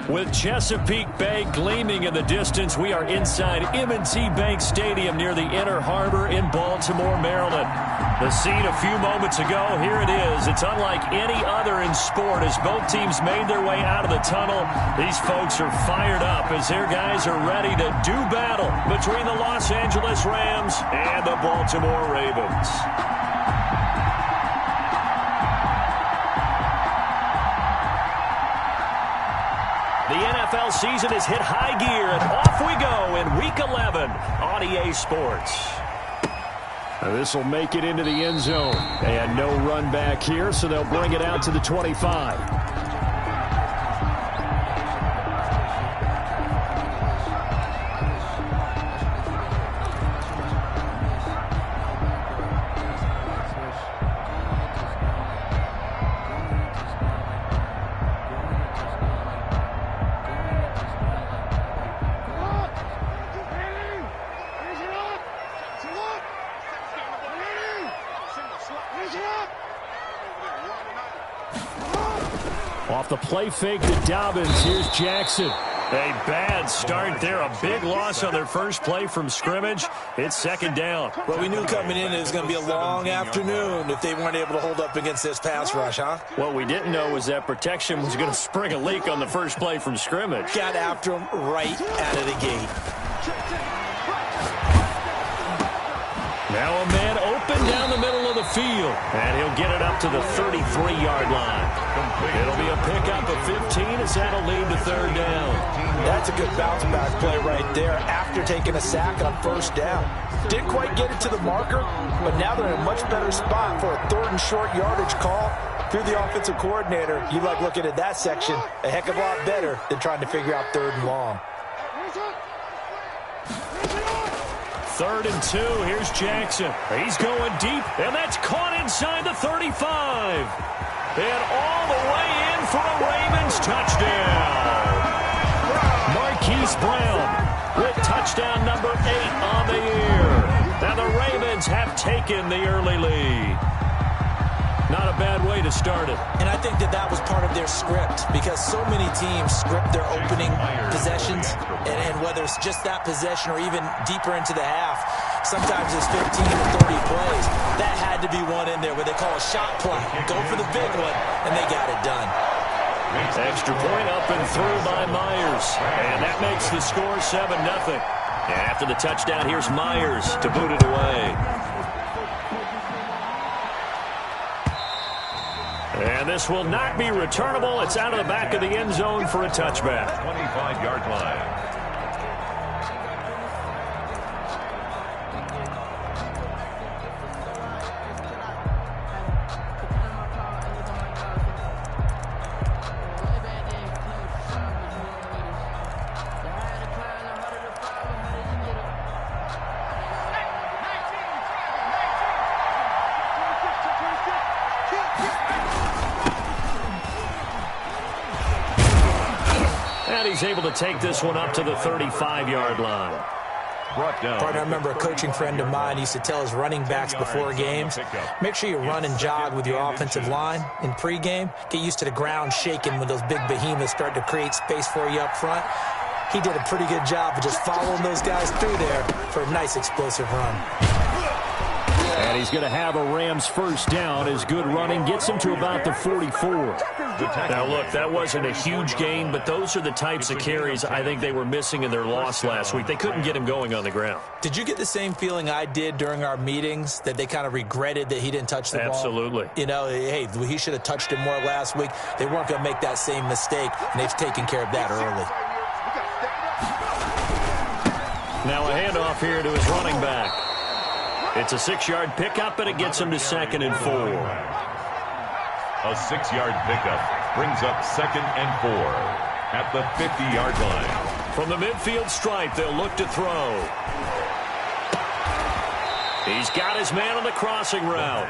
With Chesapeake Bay gleaming in the distance, we are inside M&T Bank Stadium near the Inner Harbor in Baltimore, Maryland. The scene a few moments ago, here it is. It's unlike any other in sport as both teams made their way out of the tunnel. These folks are fired up as their guys are ready to do battle between the Los Angeles Rams and the Baltimore Ravens. The NFL season has hit high gear, and off we go in Week 11 on EA Sports. This will make it into the end zone. And no run back here, so they'll bring it out to the 25. Off the play fake to Dobbins. Here's Jackson. A bad start there. A big loss on their first play from scrimmage. It's second down. Well, we knew coming in it was going to be a long afternoon if they weren't able to hold up against this pass rush, huh? What we didn't know was that protection was going to spring a leak on the first play from scrimmage. Got after him right out of the gate. Now a man open down the middle of the field. And he'll get it up to the 33-yard line. It'll be a pickup of 15 as that'll lead to third down. That's a good bounce-back play right there after taking a sack on first down. Didn't quite get it to the marker, but now they're in a much better spot for a third and short yardage call. Through the offensive coordinator, you like looking at that section a heck of a lot better than trying to figure out third and long. Third and 2. Here's Jackson. He's going deep, and that's caught inside the 35. And all the way in for a Ravens touchdown. Marquise Brown with touchdown number 8 on the year. Now the Ravens have taken the early lead. Not a bad way to start it. And I think that was part of their script because so many teams script their opening possessions, and whether it's just that possession or even deeper into the half, sometimes it's 15 or 30 plays. That had to be one in there where they call a shot play. Go for the big one, and they got it done. Extra point up and through by Myers. And that makes the score 7-0. And after the touchdown, here's Myers to boot it away. And this will not be returnable. It's out of the back of the end zone for a touchback. 25-yard line. He's able to take this one up to the 35-yard line. Partner, I remember a coaching friend of mine used to tell his running backs before games, make sure you run and jog with your offensive line in pregame. Get used to the ground shaking when those big behemoths start to create space for you up front. He did a pretty good job of just following those guys through there for a nice explosive run. And he's going to have a Rams first down as good running gets him to about the 44. Now, look, that wasn't a huge gain, but those are the types of carries I think they were missing in their loss last week. They couldn't get him going on the ground. Did you get the same feeling I did during our meetings, that they kind of regretted that he didn't touch the ball? Absolutely. You know, hey, he should have touched it more last week. They weren't going to make that same mistake, and they've taken care of that early. Now a handoff here to his running back. It's a 6-yard pickup, and it gets him to 2nd and 4. A 6-yard pickup brings up 2nd and 4 at the 50-yard line. From the midfield stripe, they'll look to throw. He's got his man on the crossing route.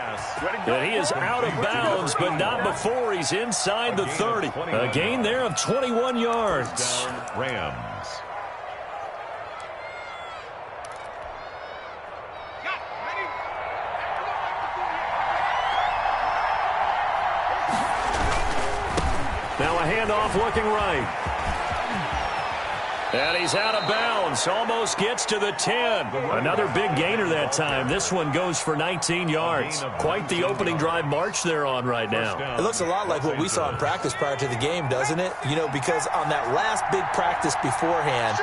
And he is out of bounds, but not before he's inside the 30. A gain there of 21 yards. Rams. Now a handoff looking right. And he's out of bounds. Almost gets to the 10. Another big gainer that time. This one goes for 19 yards. Quite the opening drive march they're on right now. It looks a lot like what we saw in practice prior to the game, doesn't it? You know, because on that last big practice beforehand,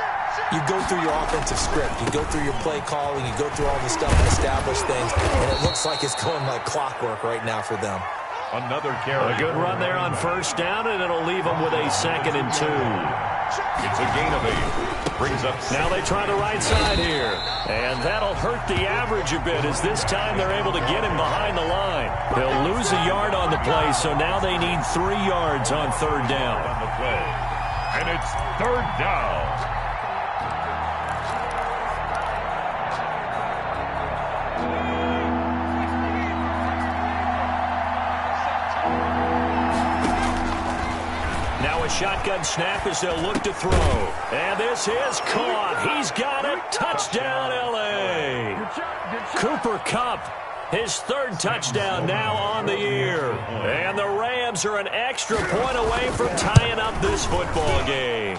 you go through your offensive script. You go through your play calling. You go through all the stuff and establish things. And it looks like it's going like clockwork right now for them. Another carry. A good run there on first down, and it'll leave them with a 2nd and 2. It's a gain of 8. Brings up 6. Now they try the right side here. And that'll hurt the average a bit as this time they're able to get him behind the line. They'll lose a yard on the play, so now they need 3 yards on 3rd down. On the play. And it's 3rd down. Shotgun snap as they'll look to throw. And this is caught. He's got it. Touchdown, L.A. Cooper Kupp, his 3rd touchdown now on the year. And the Rams are an extra point away from tying up this football game.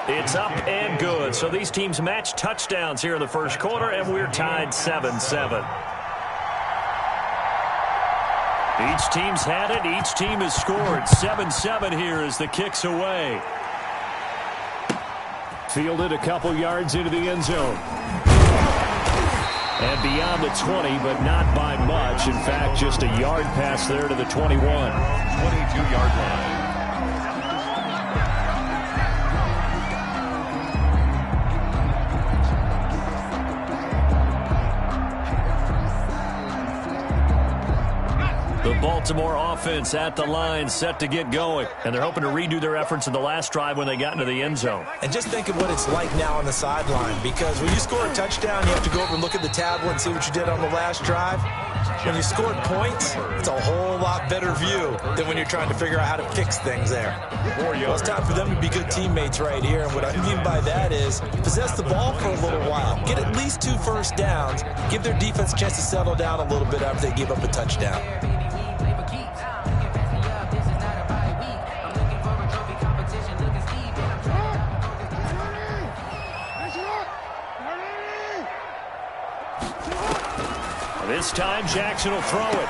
It's up and good. So these teams match touchdowns here in the first quarter, and we're tied 7-7. Each team's had it. Each team has scored. 7-7 here as the kick's away. Fielded a couple yards into the end zone. And beyond the 20, but not by much. In fact, just a yard pass there to the 21. 22-yard line. The Baltimore offense at the line, set to get going. And they're hoping to redo their efforts in the last drive when they got into the end zone. And just think of what it's like now on the sideline, because when you score a touchdown, you have to go over and look at the tablet and see what you did on the last drive. When you scored points, it's a whole lot better view than when you're trying to figure out how to fix things there. Well, it's time for them to be good teammates right here. And what I mean by that is possess the ball for a little while. Get at least 2 first downs. Give their defense a chance to settle down a little bit after they give up a touchdown. This time, Jackson will throw it.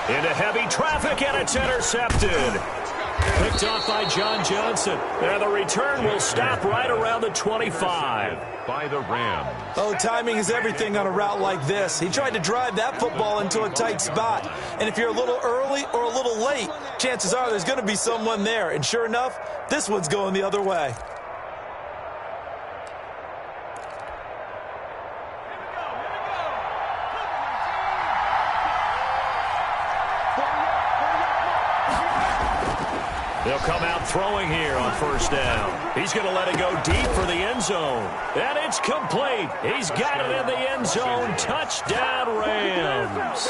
Into heavy traffic, and it's intercepted. Picked off by John Johnson. And the return will stop right around the 25. By the Rams. Oh, timing is everything on a route like this. He tried to drive that football into a tight spot. And if you're a little early or a little late, chances are there's going to be someone there. And sure enough, this one's going the other way. They'll come out throwing here on first down. He's going to let it go deep for the end zone. And it's complete. He's got it in the end zone. Touchdown, Rams.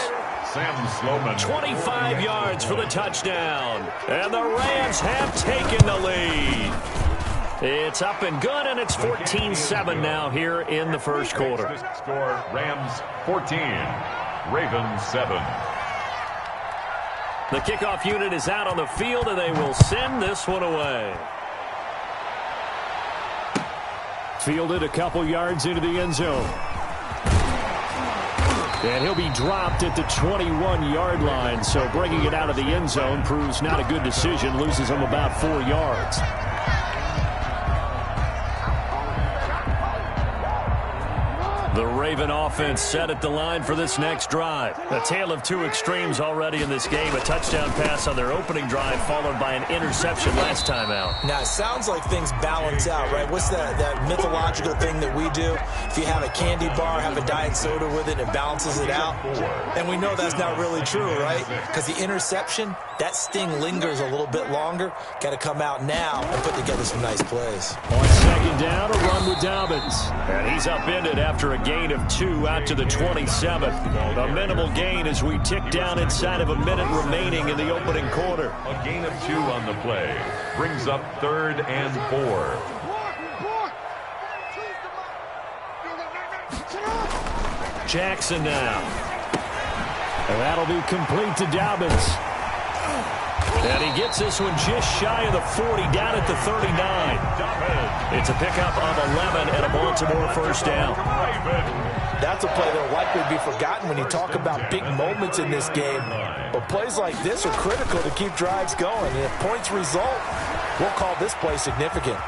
Sam Sloman. 25 yards for the touchdown. And the Rams have taken the lead. It's up and good, and it's 14-7 now here in the first quarter. Score, Rams 14, Ravens 7. The kickoff unit is out on the field, and they will send this one away. Fielded a couple yards into the end zone. And he'll be dropped at the 21-yard line, so bringing it out of the end zone proves not a good decision, loses him about 4 yards. The Raven offense set at the line for this next drive. A tale of two extremes already in this game. A touchdown pass on their opening drive followed by an interception last time out. Now, it sounds like things balance out, right? What's that mythological thing that we do? If you have a candy bar, have a diet soda with it, it balances it out. And we know that's not really true, right? Because the interception, that sting lingers a little bit longer. Got to come out now and put together some nice plays. On second down, a run with Dobbins. And he's upended after a gain of 2 out to the 27. A minimal gain as we tick down inside of a minute remaining in the opening quarter. A gain of 2 on the play. Brings up 3rd and 4. Jackson now. And that'll be complete to Dobbins. And he gets this one just shy of the 40, down at the 39. It's a pickup of 11 and a Baltimore first down. That's a play that will likely be forgotten when you talk about big moments in this game. But plays like this are critical to keep drives going. And if points result, we'll call this play significant.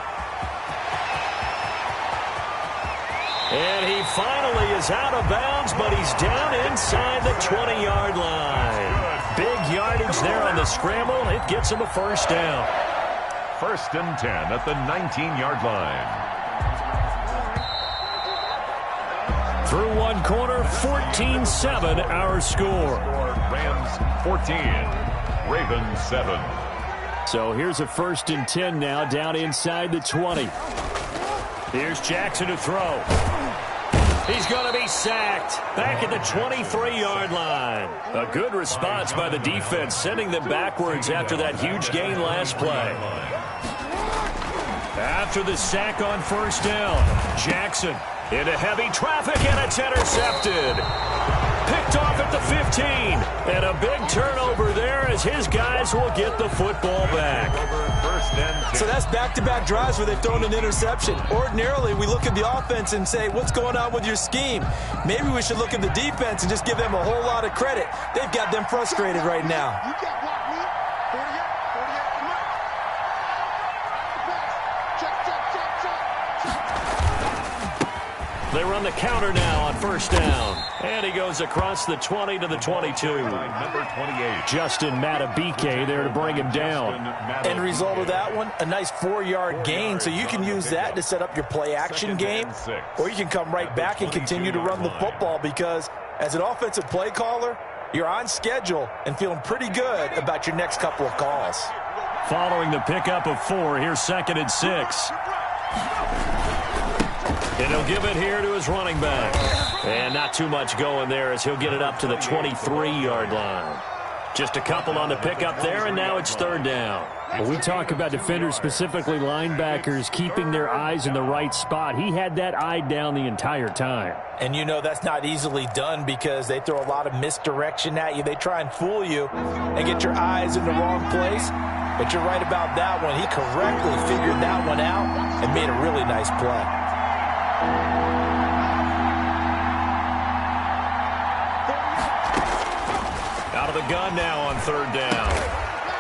And he finally is out of bounds, but he's down inside the 20-yard line. Big yardage there on the scramble. It gets him a first down. 1st and 10 at the 19-yard line. Through one quarter, 14-7 our score. Rams 14, Ravens 7. So here's a 1st and 10 now, down inside the 20. Here's Jackson to throw. He's going to be sacked back at the 23-yard line. A good response by the defense, sending them backwards after that huge gain last play. After the sack on 1st down, Jackson into heavy traffic, and it's intercepted. Picked off at the 15. And a big turnover there as his guys will get the football back. So that's back-to-back drives where they've thrown an interception. Ordinarily, we look at the offense and say, what's going on with your scheme? Maybe we should look at the defense and just give them a whole lot of credit. They've got them frustrated right now. They run the counter now on 1st down. And he goes across the 20 to the 22. Number 28. Justin Matabike there to bring him down. End result of that one, a nice 4-yard gain. So you can use that to set up your play-action game. Or you can come right back and continue to run the football because as an offensive play caller, you're on schedule and feeling pretty good about your next couple of calls. Following the pickup of 4, here's 2nd and 6. And he'll give it here to his running back. And not too much going there as he'll get it up to the 23-yard line. Just a couple on the pickup there, and now it's 3rd down. When we talk about defenders, specifically linebackers, keeping their eyes in the right spot, he had that eye down the entire time. And you know that's not easily done because they throw a lot of misdirection at you. They try and fool you and get your eyes in the wrong place. But you're right about that one. He correctly figured that one out and made a really nice play. Out of the gun now on 3rd down.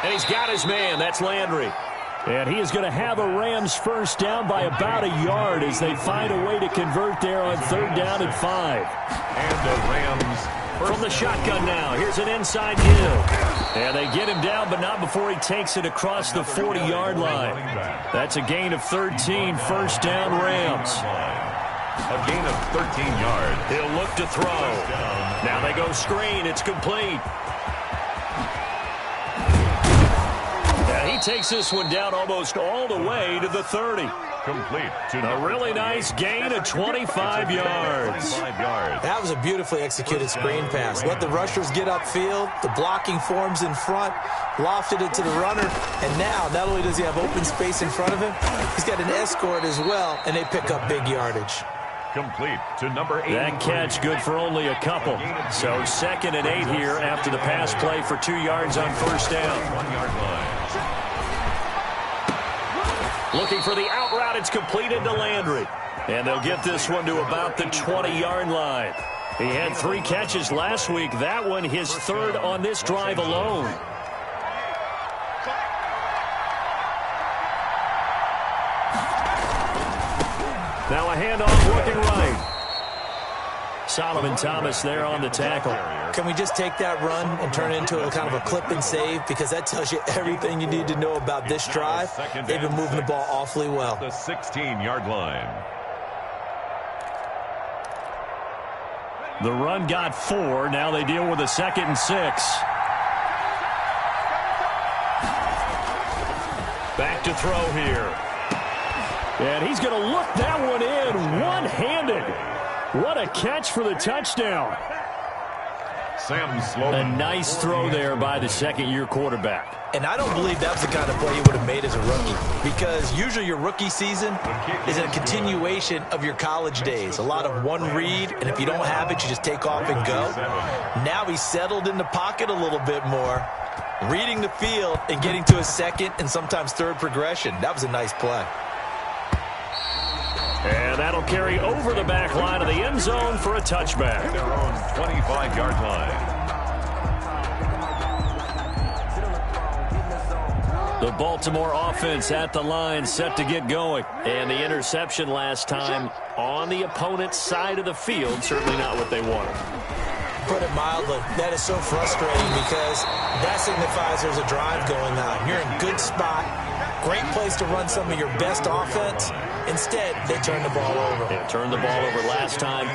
And he's got his man. That's Landry. And he is going to have a Rams first down by about a yard as they find a way to convert there on 3rd down and 5. And the Rams from the shotgun now. Here's an inside give. And they get him down, but not before he takes it across the 40-yard line. That's a gain of 13, 1st down Rams. A gain of 13 yards. He'll look to throw. Now they go screen. It's complete. And he takes this one down almost all the way to the 30. Complete. A really nice gain of 25 yards. That was a beautifully executed screen pass. Let the rushers get upfield. The blocking forms in front. Lofted it to the runner. And now, not only does he have open space in front of him, he's got an escort as well, and they pick up big yardage. Complete to number 8. That catch good for only a couple. So 2nd and 8 here after the pass play for 2 yards on 1st down. 1-yard line. Looking for the out route. It's completed to Landry. And they'll get this one to about the 20-yard line. He had 3 catches last week. That one his 3rd on this drive alone. Now a handoff working right. Solomon Thomas there on the tackle. Can we just take that run and turn it into a kind of a clip and save? Because that tells you everything you need to know about this drive. They've been moving the ball awfully well. The 16-yard line. The run got 4. Now they deal with a 2nd and 6. Back to throw here. And he's going to look that one in one-handed. What a catch for the touchdown. A nice throw there by the 2nd-year quarterback. And I don't believe that was the kind of play he would have made as a rookie. Because usually your rookie season is a continuation of your college days. A lot of one read, and if you don't have it, you just take off and go. Now he's settled in the pocket a little bit more. Reading the field and getting to a second and sometimes third progression. That was a nice play. And that'll carry over the back line of the end zone for a touchback. Their own 25-yard line. The Baltimore offense at the line, set to get going. And the interception last time on the opponent's side of the field, certainly not what they wanted. Put it mildly, that is so frustrating because that signifies there's a drive going on. You're in good spot, great place to run some of your best offense. Instead, they turn the ball over. Yeah, turned the ball over last time.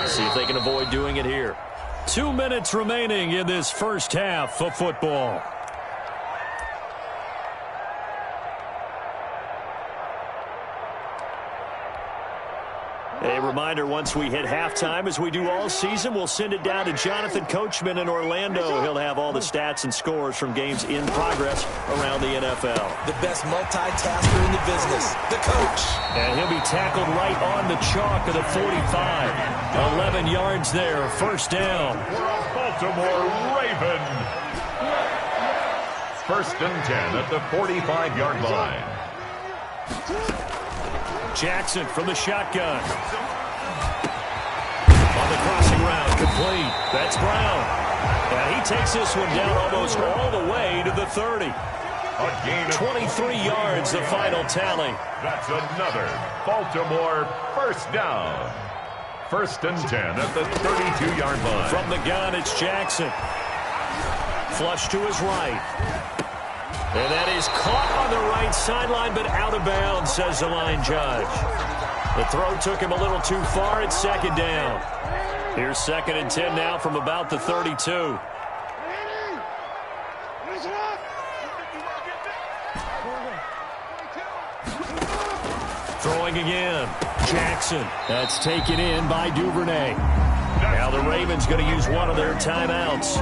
See if they can avoid doing it here. 2 minutes remaining in this first half of football. A reminder, once we hit halftime, as we do all season, we'll send it down to Jonathan Coachman in Orlando. He'll have all the stats and scores from games in progress around the NFL. The best multitasker in the business, the coach. And he'll be tackled right on the chalk of the 45. 11 yards there, first down. Baltimore Raven. First and 10 at the 45-yard line. Jackson from the shotgun. On the crossing route, complete. That's Brown. And he takes this one down almost all the way to the 30. A gain of 23 yards, the final tally. That's another Baltimore first down. First and 10 at the 32-yard line. From the gun, it's Jackson. Flush to his right. And that is caught on the right sideline, but out of bounds, says the line judge. The throw took him a little too far. It's second down. Here's second and 10 now from about the 32. Throwing again. Jackson. That's taken in by Duvernay. Now the Ravens going to use one of their timeouts,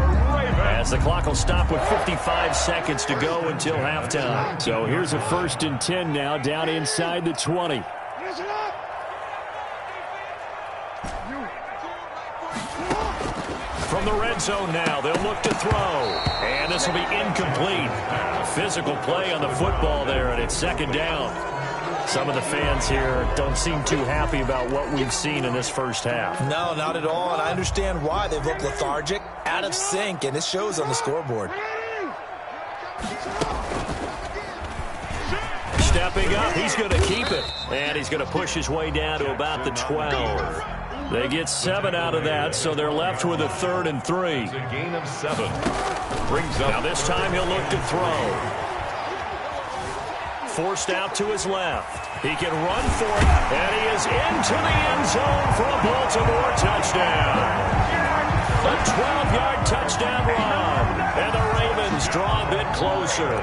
as the clock will stop with 55 seconds to go until halftime. So here's a first and 10 now, down inside the 20. From the red zone now, they'll look to throw. And this will be incomplete. Physical play on the football there, and it's second down. Some of the fans here don't seem too happy about what we've seen in this first half. No, not at all, and I understand why. They've looked lethargic, out of sync, and it shows on the scoreboard. Stepping up, he's going to keep it. And he's going to push his way down to about the 12. They get 7 out of that, so they're left with a 3rd and 3. It's a gain of 7. Brings up. Now this time he'll look to throw. Forced out to his left. He can run for it, and he is into the end zone for a Baltimore touchdown. A 12-yard touchdown run, and the Ravens draw a bit closer.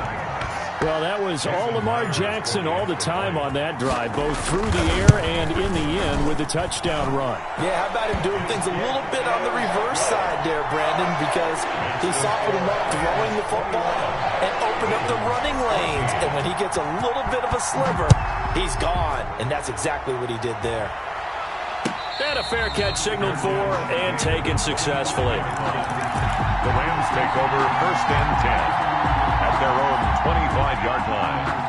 Well, that was all Lamar Jackson all the time on that drive, both through the air and in the end with the touchdown run. Yeah, how about him doing things a little bit on the reverse side there, Brandon, because he softened him up throwing the football and opened up the running lanes. And when he gets a little bit of a sliver, he's gone. And that's exactly what he did there. And a fair catch signaled for and taken successfully. The Rams take over first and 10 at their own 25-yard line.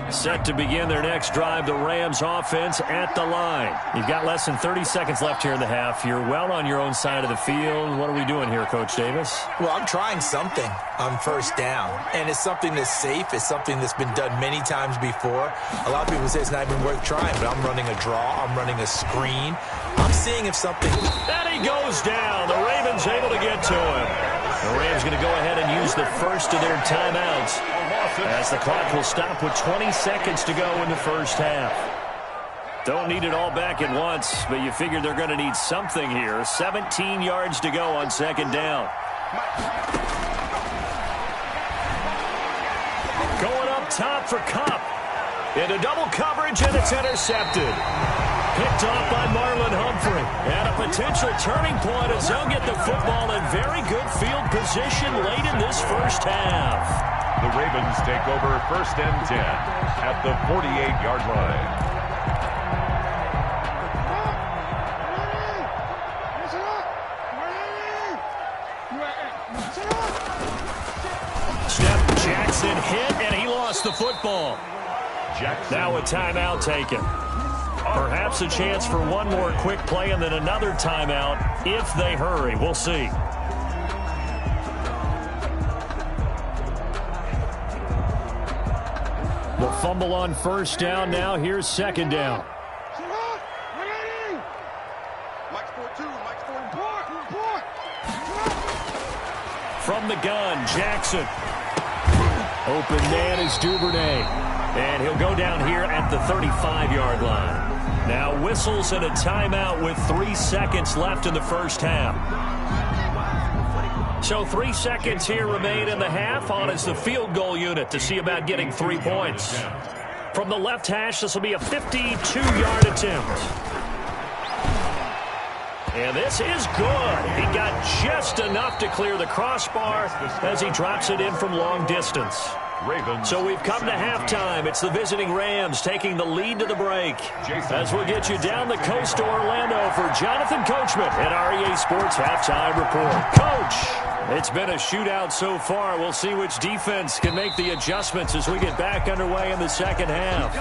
Set to begin their next drive, the Rams offense at the line. You've got less than 30 seconds left here in the half. You're well on your own side of the field. What are we doing here, Coach Davis? Well, I'm trying something on first down, and it's something that's safe. It's something that's been done many times before. A lot of people say it's not even worth trying, but I'm running a draw. I'm running a screen. I'm seeing if something... And he goes down. The Ravens able to get to him. The Rams going to go ahead and use the first of their timeouts, as the clock will stop with 20 seconds to go in the first half. Don't need it all back at once, but you figure they're going to need something here. 17 yards to go on second down. Going up top for Kupp. Into double coverage, and it's intercepted. Picked off by Marlon Humphrey. And a potential turning point as they'll get the football in very good field position late in this first half. The Ravens take over first and 10 at the 48-yard line. Jackson hit, and he lost the football. Now a timeout taken. Perhaps a chance for one more quick play and then another timeout if they hurry. We'll see. The fumble on first down now. Here's second down. From the gun, Jackson. Open man is Duvernay. And he'll go down here at the 35-yard line. Now whistles and a timeout with 3 seconds left in the first half. So 3 seconds here remain in the half. On is the field goal unit to see about getting 3 points. From the left hash, this will be a 52-yard attempt. And this is good. He got just enough to clear the crossbar as he drops it in from long distance. So we've come to halftime. It's the visiting Rams taking the lead to the break. As we'll get you down the coast to Orlando for Jonathan Coachman at REA Sports Halftime Report. Coach, it's been a shootout so far. We'll see which defense can make the adjustments as we get back underway in the second half.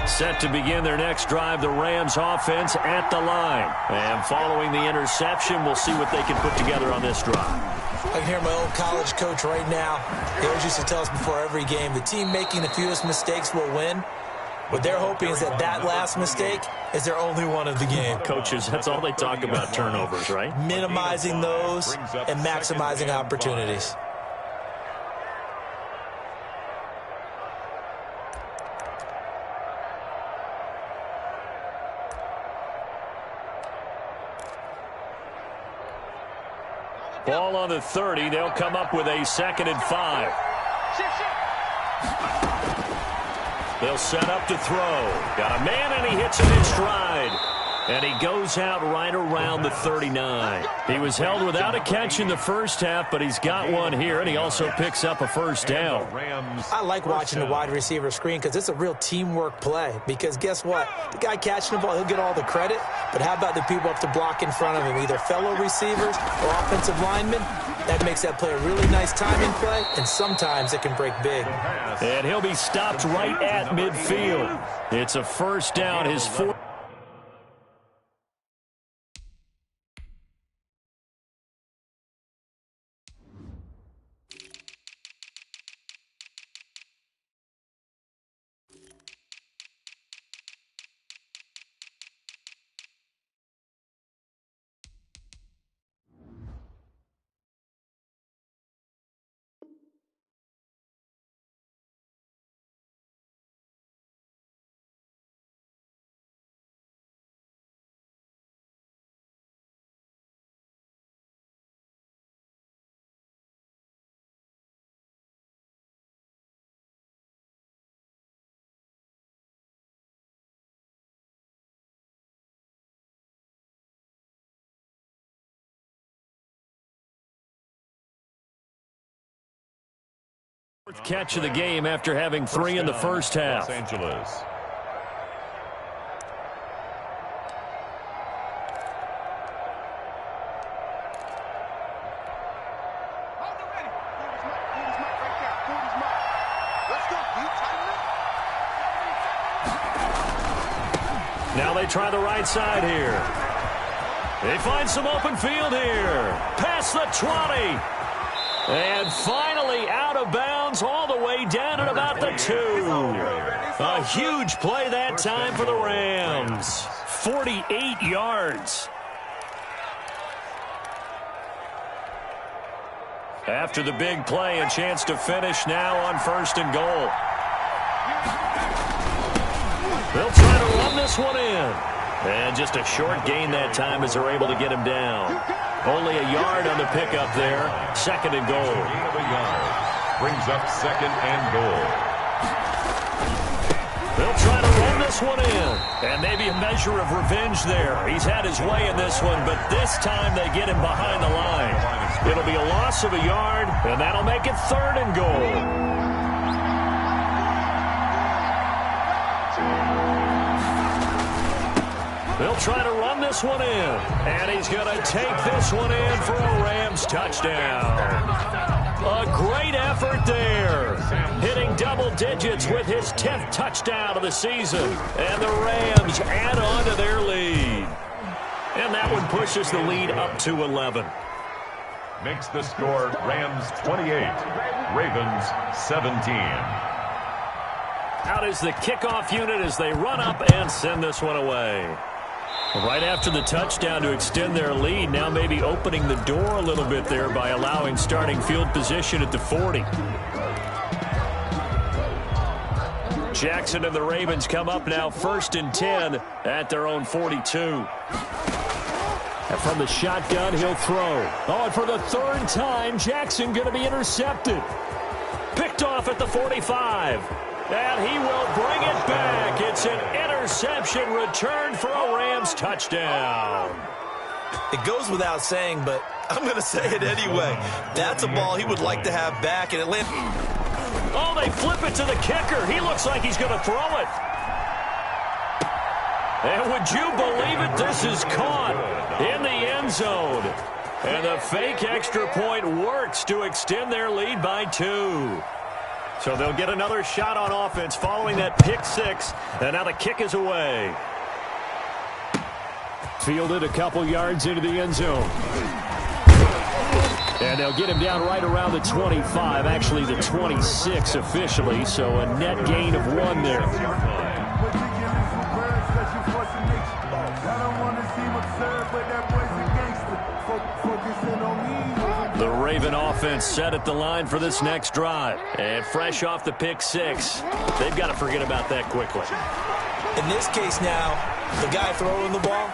Set to begin their next drive, the Rams offense at the line. And following the interception, we'll see what they can put together on this drive. I can hear my old college coach right now. He always used to tell us before every game, the team making the fewest mistakes will win. What they're hoping is that last mistake is their only one of the game. Coaches, that's all they talk about, turnovers, right? Minimizing those and maximizing opportunities. Ball on the 30. They'll come up with a 2nd and 5. They'll set up to throw. Got a man, and he hits it in stride. And he goes out right around the 39. He was held without a catch in the first half, but he's got one here, and he also picks up a first down. I like watching the wide receiver screen because it's a real teamwork play. Because guess what? The guy catching the ball, he'll get all the credit. But how about the people up to block in front of him, either fellow receivers or offensive linemen? That makes that play a really nice timing play, and sometimes it can break big. And he'll be stopped right at midfield. It's a first down, his fourth. Fourth catch of the game after having 3 in the first half. Los Angeles. Now they try the right side here. They find some open field here. Past the 20. And finally out of bounds all the way down at about the 2. A huge play that time for the Rams. 48 yards. After the big play, a chance to finish now on 1st and goal. They'll try to run this one in. And just a short gain that time as they're able to get him down. Only a yard on the pickup there. 2nd and goal. Gain of a yard. Brings up 2nd and goal. They'll try to run this one in. And maybe a measure of revenge there. He's had his way in this one, but this time they get him behind the line. It'll be a loss of a yard, and that'll make it 3rd and goal. They'll try to run this one in, and he's going to take this one in for a Rams touchdown. A great effort there, hitting double digits with his 10th touchdown of the season, and the Rams add on to their lead. And that one pushes the lead up to 11. Makes the score Rams 28, Ravens 17. Out is the kickoff unit as they run up and send this one away. Right after the touchdown to extend their lead, now maybe opening the door a little bit there by allowing starting field position at the 40. Jackson and the Ravens come up now 1st and 10 at their own 42. And from the shotgun, he'll throw. Oh, and for the 3rd time, Jackson going to be intercepted. Picked off at the 45. And he will bring it back. It's an interception return for a Rams touchdown. It goes without saying, but I'm going to say it anyway. That's a ball he would like to have back in Atlanta. Oh, they flip it to the kicker. He looks like he's going to throw it. And would you believe it? This is caught in the end zone. And the fake extra point works to extend their lead by 2. So they'll get another shot on offense following that pick 6. And now the kick is away. Fielded a couple yards into the end zone. And they'll get him down right around the 25, actually the 26 officially. So a net gain of 1 there. The Raven offense set at the line for this next drive. And fresh off the pick 6, they've got to forget about that quickly. In this case now, the guy throwing the ball,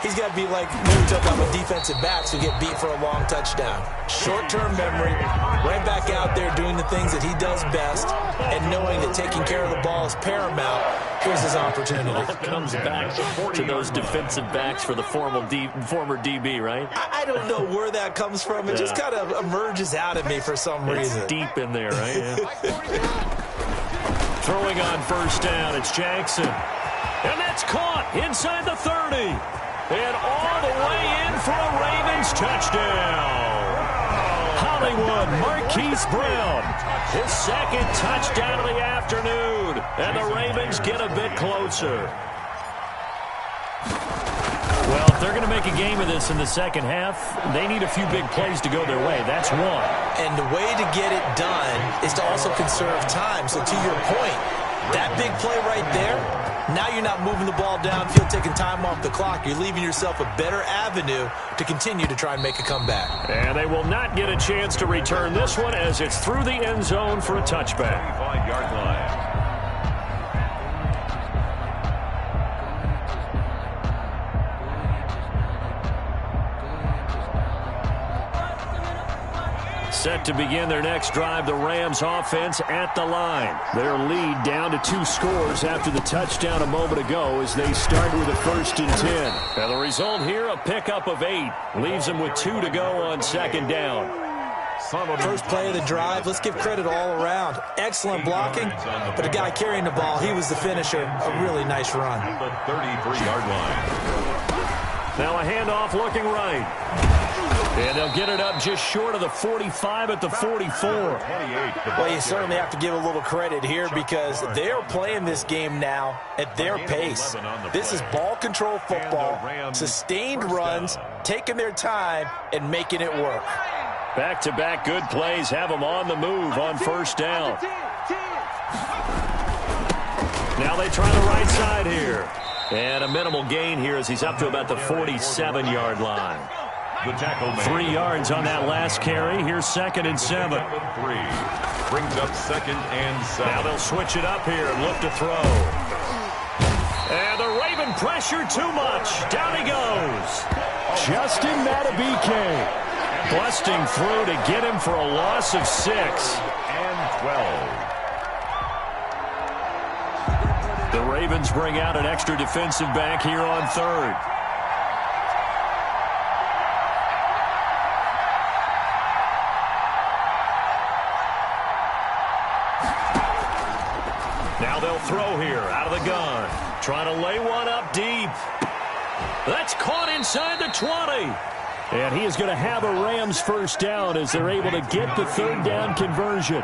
he's got to be like when we talk about defensive backs who get beat for a long touchdown. Short-term memory, right back out there doing the things that he does best, and knowing that taking care of the ball is paramount. Here's his opportunity. It comes back to those defensive backs for the former DB, right? I don't know where that comes from. It just kind of emerges out of me for some reason. It's deep in there, right? Yeah. Throwing on 1st down, it's Jackson. And that's caught inside the 30. And all the way in for a Ravens touchdown. Hollywood Marquise Brown, his 2nd touchdown of the afternoon. And the Ravens get a bit closer. Well, if they're going to make a game of this in the second half, they need a few big plays to go their way. That's one. And the way to get it done is to also conserve time. So to your point, that big play right there, now you're not moving the ball downfield, taking time off the clock. You're leaving yourself a better avenue to continue to try and make a comeback. And they will not get a chance to return this one as it's through the end zone for a touchback. 25-yard line. Set to begin their next drive, the Rams offense at the line. Their lead down to 2 scores after the touchdown a moment ago as they start with a 1st and 10. And the result here, a pickup of 8. Leaves them with 2 to go on 2nd down. First play of the drive, let's give credit all around. Excellent blocking, but the guy carrying the ball, he was the finisher. A really nice run. The 33-yard line. Now a handoff looking right. And they'll get it up just short of the 45 at the 44. Well, you certainly have to give a little credit here because they're playing this game now at their pace. This is ball control football, sustained runs, taking their time, and making it work. Back-to-back good plays have them on the move on 1st down. Now they try the right side here. And a minimal gain here as he's up to about the 47-yard line. 3 yards on that last carry. Here's 2nd and 7. 3 brings up 2nd and 7. Now they'll switch it up here and look to throw. And the Raven pressure too much. Down he goes. Justin Matabike busting through to get him for a loss of 6. And 12. The Ravens bring out an extra defensive back here on third. Now they'll throw here out of the gun. Trying to lay one up deep. That's caught inside the 20. And he is going to have a Rams first down as they're able to get the third down conversion.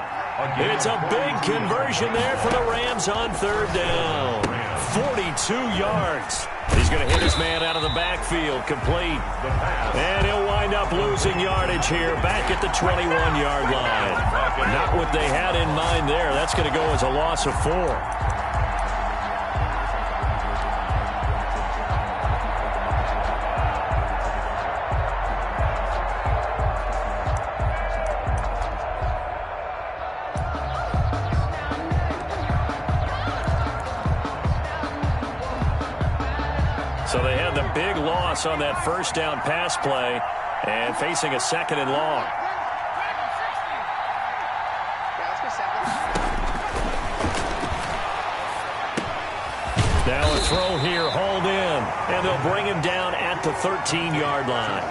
It's a big conversion there for the Rams on third down. 42 yards. He's going to hit his man out of the backfield, complete. And he'll wind up losing yardage here back at the 21-yard line. Not what they had in mind there. That's going to go as a loss of 4. So they had the big loss on that first down pass play and facing a second and long. Now a throw here, hauled in, and they'll bring him down at the 13-yard line.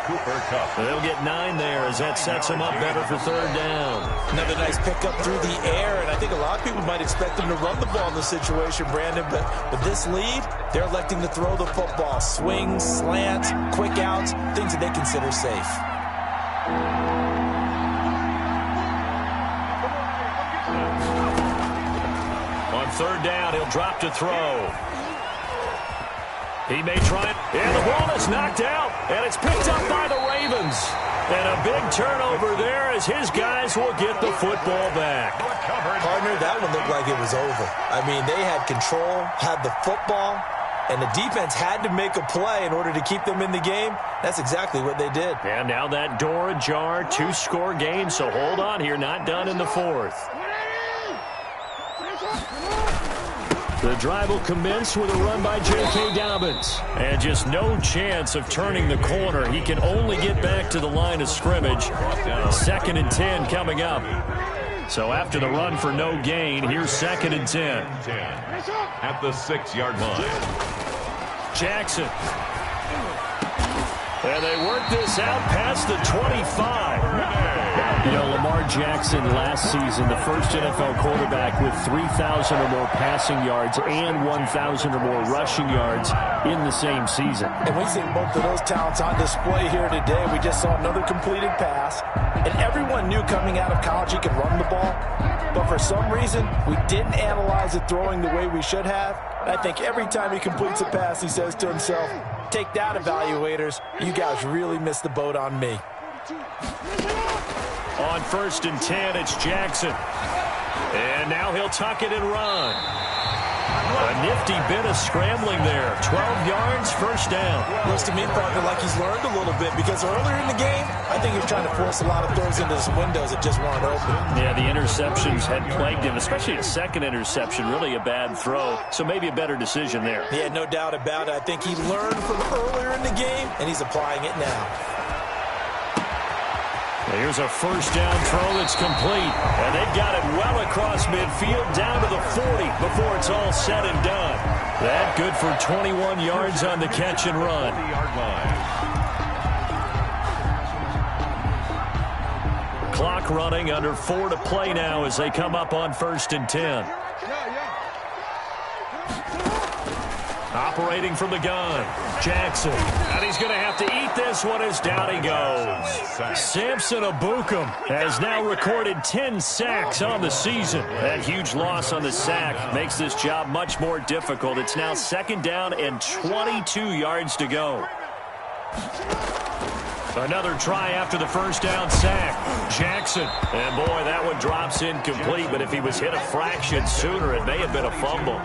They'll get 9 there as that sets him up better for third down. Another nice pickup through the air, and I think a lot of people might expect him to run the ball in this situation, Brandon, but with this lead, they're electing to throw the football. Swings, slants, quick outs, things that they consider safe. On third down, he'll drop to throw. He may try it, and the ball is knocked out, and it's picked up by the Ravens. And a big turnover there as his guys will get the football back. Partner, that one looked like it was over. I mean, they had control, had the football, and the defense had to make a play in order to keep them in the game. That's exactly what they did. And now that door ajar, 2-score game, so hold on here, not done in the fourth. The drive will commence with a run by J.K. Dobbins. And just no chance of turning the corner. He can only get back to the line of scrimmage. 2nd and 10 coming up. So after the run for no gain, here's 2nd and 10. At the 6-yard line. Jackson. And they work this out past the 25. You know, Lamar Jackson last season, the first NFL quarterback with 3,000 or more passing yards and 1,000 or more rushing yards in the same season. And we see both of those talents on display here today. We just saw another completed pass. And everyone knew coming out of college he could run the ball. But for some reason, we didn't analyze it throwing the way we should have. I think every time he completes a pass, he says to himself, "Take that, evaluators. You guys really missed the boat on me." On 1st and 10, it's Jackson. And now he'll tuck it and run. A nifty bit of scrambling there. 12 yards, first down. Looks to me, partner, like he's learned a little bit because earlier in the game, I think he was trying to force a lot of throws into some windows that just weren't open. Yeah, the interceptions had plagued him, especially a second interception, really a bad throw. So maybe a better decision there. Yeah, no doubt about it. I think he learned from earlier in the game, and he's applying it now. Here's a first down throw that's complete. And they've got it well across midfield down to the 40 before it's all said and done. That good for 21 yards on the catch and run. Clock running, under 4 to play now as they come up on 1st and 10. Operating from the gun, Jackson. And he's going to have to eat this one as down he goes. Samson Abukum has now recorded 10 sacks on the season. That huge loss on the sack makes this job much more difficult. It's now 2nd down and 22 yards to go. Another try after the first down sack. Jackson. And boy, that one drops incomplete, but if he was hit a fraction sooner, it may have been a fumble.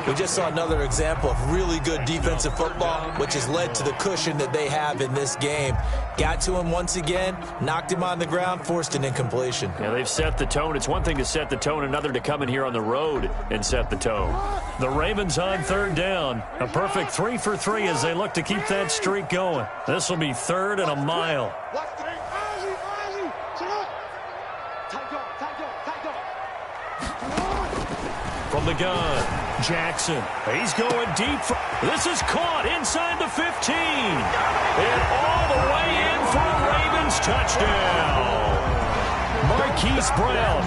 We just saw another example of really good defensive football, which has led to the cushion that they have in this game. Got to him once again, knocked him on the ground, forced an incompletion. Yeah, they've set the tone. It's one thing to set the tone, another to come in here on the road and set the tone. The Ravens on 3rd down. A perfect 3 for 3 as they look to keep that streak going. This will be 3rd and a mile. From the gun, Jackson. He's going deep. This is caught inside the 15. And all the way in for a Ravens touchdown. Marquise Brown,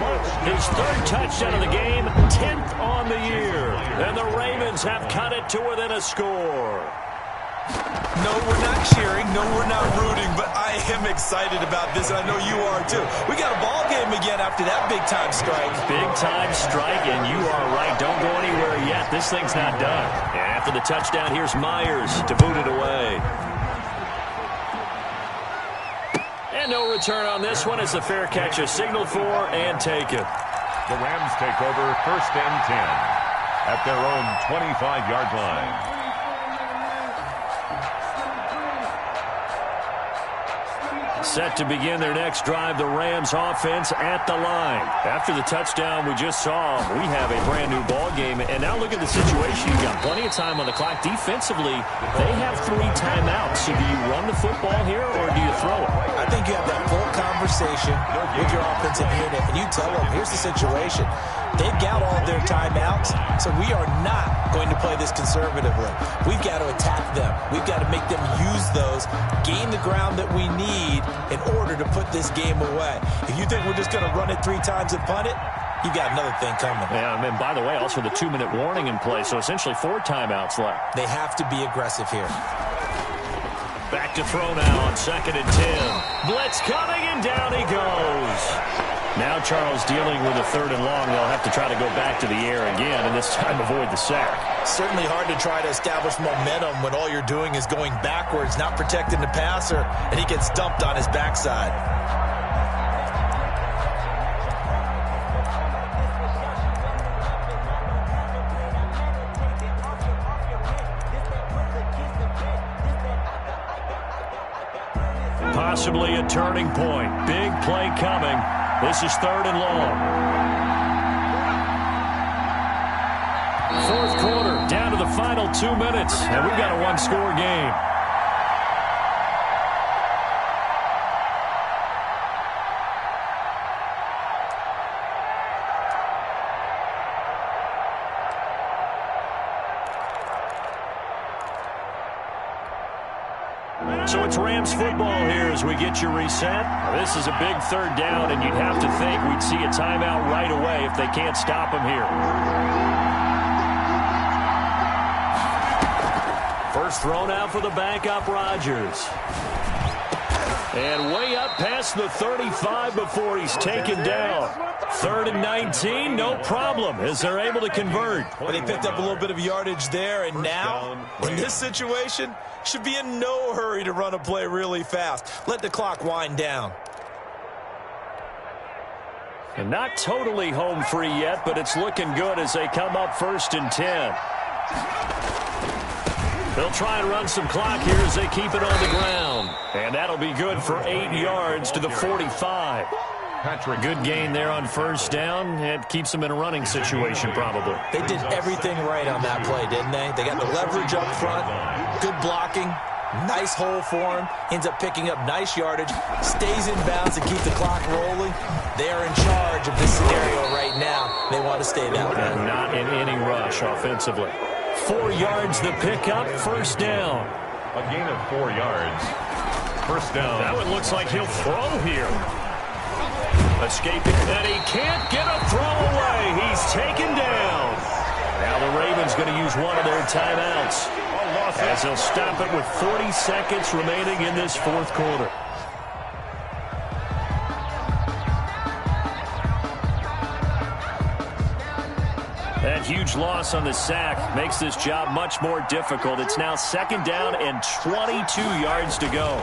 his third touchdown of the game, 10th on the year. And the Ravens have cut it to within a score. No, we're not cheering. No, we're not rooting. But I am excited about this, and I know you are too. We got a ball game again after that big-time strike. Big-time strike, and you are right. Don't go anywhere yet. This thing's not done. And after the touchdown, here's Myers to boot it away. And no return on this one as the fair catch is signaled for and taken. The Rams take over 1st and 10 at their own 25-yard line. Set to begin their next drive, the Rams offense at the line. After the touchdown we just saw, we have a brand new ball game. And now look at the situation. You've got plenty of time on the clock. Defensively, they have 3 timeouts. So do you run the football here or do you throw it? I think you have that full conversation with your offensive unit, and you tell them, here's the situation. They've got all of their timeouts, so we are not going to play this conservatively. We've got to attack them. We've got to make them use those, gain the ground that we need in order to put this game away. If you think we're just going to run it 3 times and punt it, you got another thing coming. Yeah, and by the way, also the 2-minute warning in play, so essentially 4 timeouts left. They have to be aggressive here. Back to throw now on 2nd and 10. Blitz coming, and down he goes. Now Charles dealing with a 3rd and long. They'll have to try to go back to the air again, and this time avoid the sack. Certainly hard to try to establish momentum when all you're doing is going backwards, not protecting the passer, and he gets dumped on his backside. Possibly a turning point. Big play coming. This is 3rd and long. 4th quarter, down to the final 2 minutes, and we've got a 1-score game. So it's Rams football here as we get you reset. This is a big 3rd down, and you'd have to think we'd see a timeout right away if they can't stop him here. First thrown out for the backup, Rodgers. And way up past the 35 before he's taken down. 3rd and 19, no problem, as they're able to convert. Well, they picked up a little bit of yardage there, and now, in this situation, should be in no hurry to run a play really fast. Let the clock wind down. And not totally home free yet, but it's looking good as they come up 1st and 10. They'll try and run some clock here as they keep it on the ground. And that'll be good for 8 yards to the 45. Good gain there on 1st down. It keeps them in a running situation probably. They did everything right on that play, didn't they? They got the leverage up front, good blocking, nice hole for him, ends up picking up nice yardage, stays in bounds to keep the clock rolling. They are in charge of this scenario right now. They want to stay that way. And not in any rush offensively. 4 yards the pickup, 1st down. A gain of 4 yards. 1st down. That one looks like he'll throw here. Escaping, and he can't get a throw away. He's taken down. Now the Ravens going to use one of their timeouts as they'll stop it with 40 seconds remaining in this 4th quarter. That huge loss on the sack makes this job much more difficult. It's now 2nd down and 22 yards to go.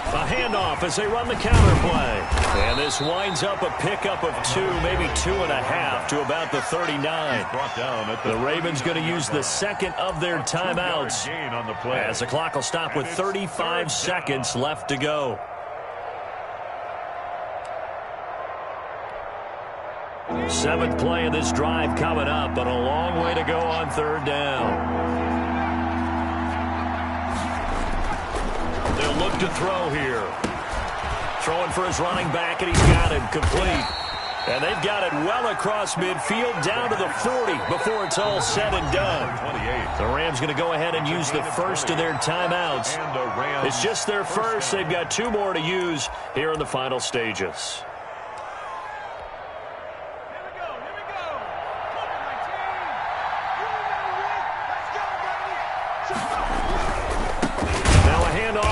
A handoff as they run the counter play. And this winds up a pickup of 2, maybe 2.5 to about the 39. The Ravens going to use the 2nd of their timeouts as the clock will stop with 35 seconds left to go. Seventh play of this drive coming up, but a long way to go on 3rd down. They'll look to throw here. Throwing for his running back, and he's got him complete. And they've got it well across midfield down to the 40 before it's all said and done. The Rams going to go ahead and use the first of their timeouts. It's just their first. They've got 2 more to use here in the final stages.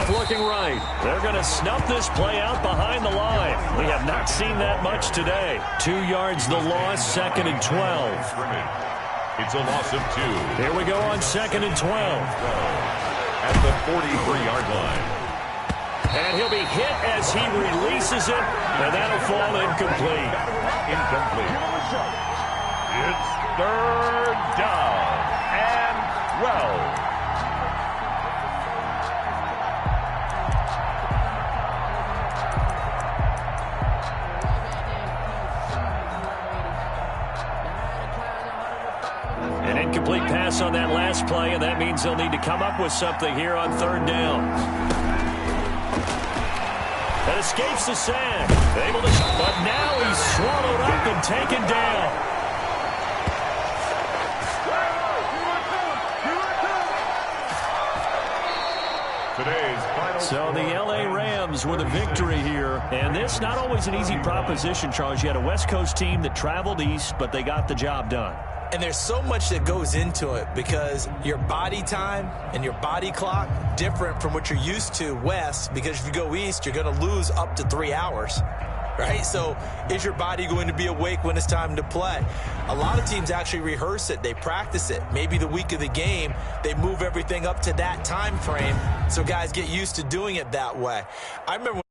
Looking right. They're going to snuff this play out behind the line. We have not seen that much today. 2 yards the loss, 2nd and 12. It's a loss of 2. Here we go on 2nd and 12. At the 43-yard line. And he'll be hit as he releases it, and that'll fall incomplete. Incomplete. It's 3rd down and 12. An incomplete pass on that last play, and that means they'll need to come up with something here on 3rd down. That escapes the sack. Able to, but now he's swallowed up and taken down. So the L.A. Rams with a victory here. And this not always an easy proposition, Charles. You had a West Coast team that traveled east, but they got the job done. And there's so much that goes into it because your body time and your body clock different from what you're used to west, because if you go east, you're going to lose up to 3 hours, right? So is your body going to be awake when it's time to play? A lot of teams actually rehearse it. They practice it. Maybe the week of the game, they move everything up to that time frame so guys get used to doing it that way. I remember